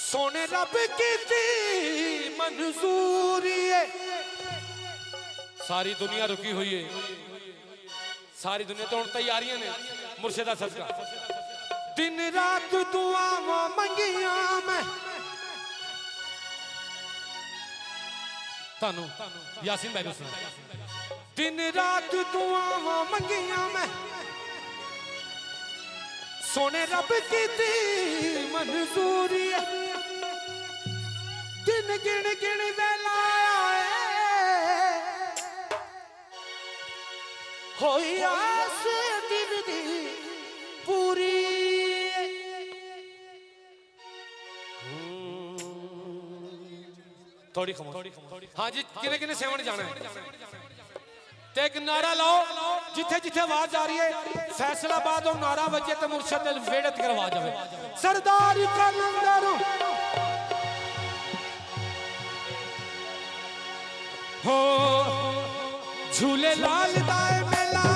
सोने रब की मंजूरी है। सारी दुनिया रुकी हुई है, सारी दुनिया तो तैयारियां ने मुर्शिदा सदका। दिन रात दुआवां मंगिया मैं तानू यासीन भाई सुना। दिन रात दुआवां मंगिया मैं सोने रब की मंजूरी है। दिन गिन गिन वेला होई आस दिल दी पूरी। थोड़ी खमो हाँ जी, किने किने सेवन जाना है ते एक नारा लाओ जिथे जिथे आवाज आ रही है। फैसलाबाद और नारा वजे तो मुर्शद वेड़त करवा जावे। सरदार कलंदरों हो झूले लाल दाए मेला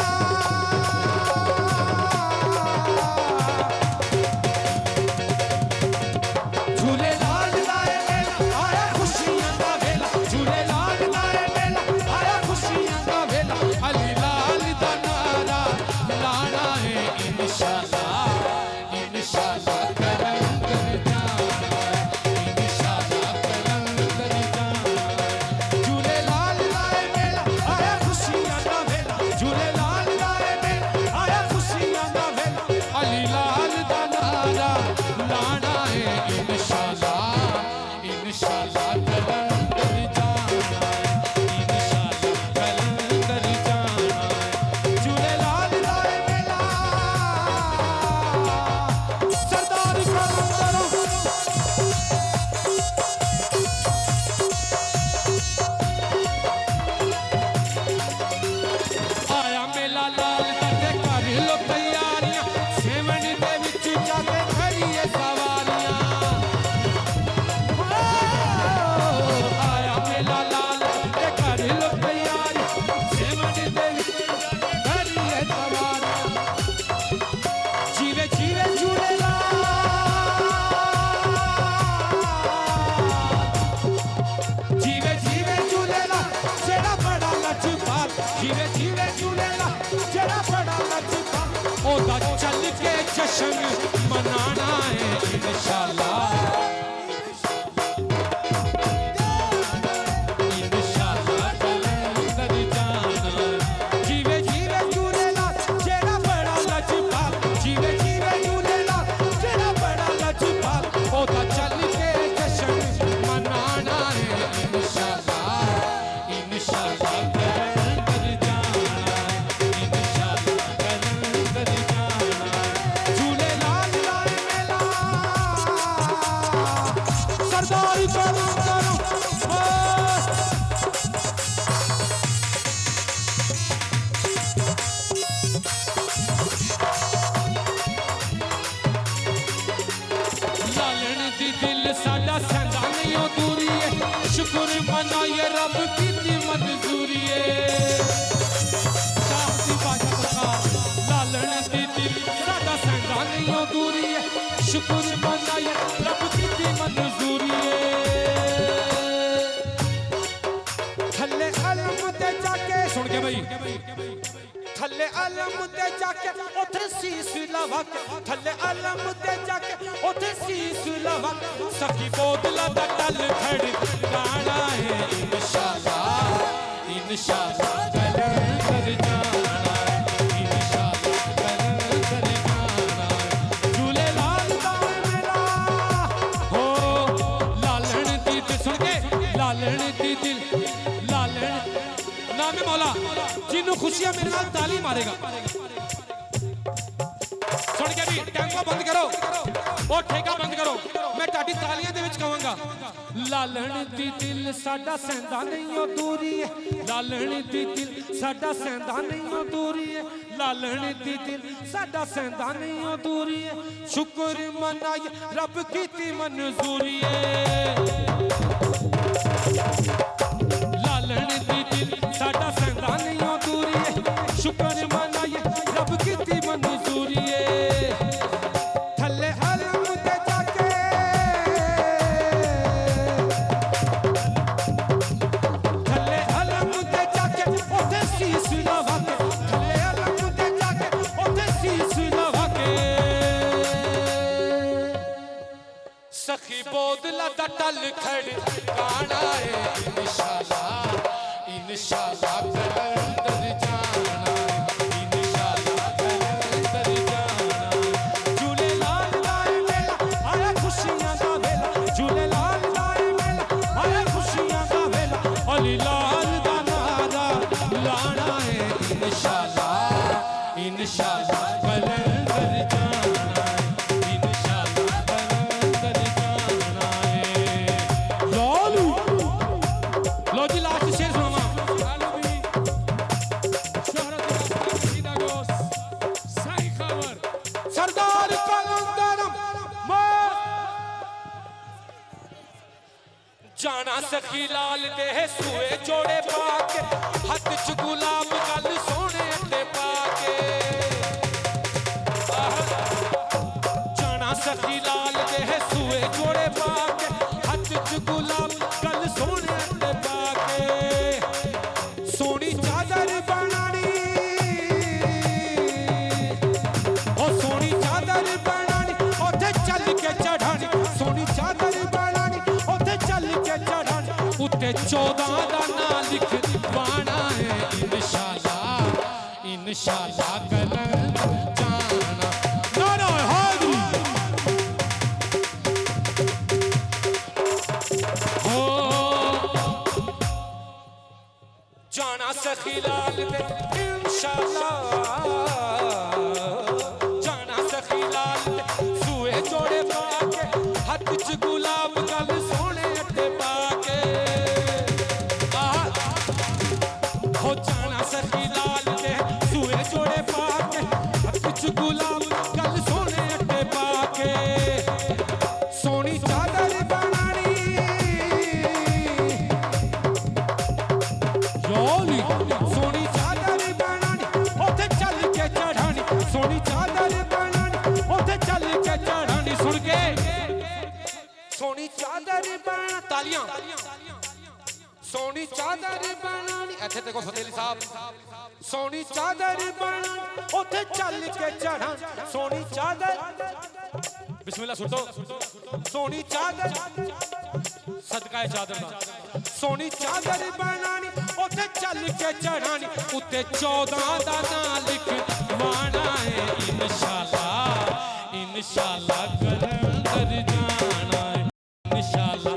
झूले लाल दाए मेला आया खुशियां दा वेला। झूले लाल दाए मेला आया खुशियां दा वेला। अली लाल दा नारा लाना है इंशाअल्लाह इंशाअल्लाह कलंदर जाना इंशाअल्लाह कलंदर जाना। झूले लाल दाए मेला आया खुशियां दा वेला। झूले लाल दाए मेला आया खुशियां दा वेला। अली लाल दा नारा लाना है इंशाअल्लाह इंशाअल्लाह कलंदर जाना इंशाअल्लाह कलंदर जाना। झूले लाल दाए मेला सरदार कलंदरों आया मेला लाल करते कर लो तैयारियां। सेवन दे विच जाके खड़िए सवारियां। आया मेला लाल करते कर लो तैयारियां। सेवन दे विच जाके खड़िए सवारियां। जीवे जीवे झूले जीवे जीवे झूलेला जेड़ा बड़ा लजपात। जीवे जीवे झूलेला जेड़ा बड़ा लजपात। ओदा चल के जश्न मनाना है इंशाअल्लाह इंशाअल्लाह कलंदर जाना। जीवे जीवे झूलेला जेड़ा बड़ा लजपात। जीवे जीवे झूलेला जेड़ा बड़ा लजपात। ओदा चल के जश्न मनाना है इंशाअल्लाह इंशाअल्लाह कलंदर जाना इंशाअल्लाह कलंदर जाना। झूले लाल दाए मेला सरदार कलंदरों लालन दी दिल साडा सैंदा नहीं ओ दूरी है। शुक्र मनाइए रब की मंजूरी है। शाहदी बाजा सरकार लालन दी दिल साडा सैंदा नहीं ओ दूरी है। शुक्र मनाइए रब की मंजूरी है। थल्ले अलम ते जाके सुन के भाई थल्ले अलम ते जाके उथे सीस लवा के। थल्ले अलम ते जाके उथे सीस लवा के। सखी बोतला दा टल खड़ गाना है इंशाअल्लाह इंशाअल्लाह कलंदर जाना इंशाअल्लाह कलंदर जाना। झूले लाल दाए मेला हो लालन दी दिल सुन के लालन दी दिल लालन नाम है मौला जिन्हों खुशियां मेरे नाल ताली मारेगा। सुन के भी टैंको बंद करो और ठेका बंद करो। मैं ताड़ी तालियां दे विच कहूंगा लालन दी दिल साडा सैंदा नहीं ओ दूरी है। लालन दी दिल साडा सैंदा नहीं ओ दूरी है। लालन दी दिल साडा सैंदा नहीं ओ दूरी है। शुक्र मनाइए रब की मंजूरी है। लालन दी दिल साडा सैंदा नहीं ओ दूरी है। शुक्र मनाइए रब की मंजूरी है। थल्ले अलम ते जाके इंशाल्लाह इंशाल्लाह कलंदर जाना है, इंशाल्लाह कलंदर जाना है। लो जी लास्ट शेर सुनावा। सरदार कलंदर जाना सखी लाल दे सूए जोड़े पाके, हथ च गुलाब गल सोने ते पाके। जाना सखी लाल दे सूए जोड़े पाके, हथ च गुलाब गल सोने ते पाके। सोनी चादर बनानी ओ सोनी चादर बनानी, ओथे चल के चढ़ानी। सोनी चादर बनानी ओथे चल के चढ़ानी, उत्ते 14 दा नाम लिखवाना है। इंशाल्लाह इंशाल्लाह कलंदर जाना। नारा हैदरी हो जाना सखी लाल दे इंशाल्लाह, जाना सखी लाल दे सूए जोड़े पाके, हथ च गुलाब गल सोने ते पाके। हो जाना सखी लाल दे सूए जोड़े पाके, हथ च गुलाब गल सोने ते पाके। सोनी चादर बनानी योली, सोनी चादर बनानी ओथे चल के चढ़ानी। सोनी चादर बनानी ओथे चल के चढ़ानी। सुन के सोनी चादर बना तालियां। सोनी चादर बनानी इथे देखो फतेली साहब। सोनी चादर बनानी ओथे चल के चढ़ानी। सोनी चादर बिस्मिल्लाह सुटो। सोनी चादर सदका है चादर दा। सोनी चादर बनानी ओथे चल के चढ़ानी, उत्ते 14 दा नाम लिखवाना है। इंशाल्लाह इंशाल्लाह कलंदर जाना है, इंशाल्लाह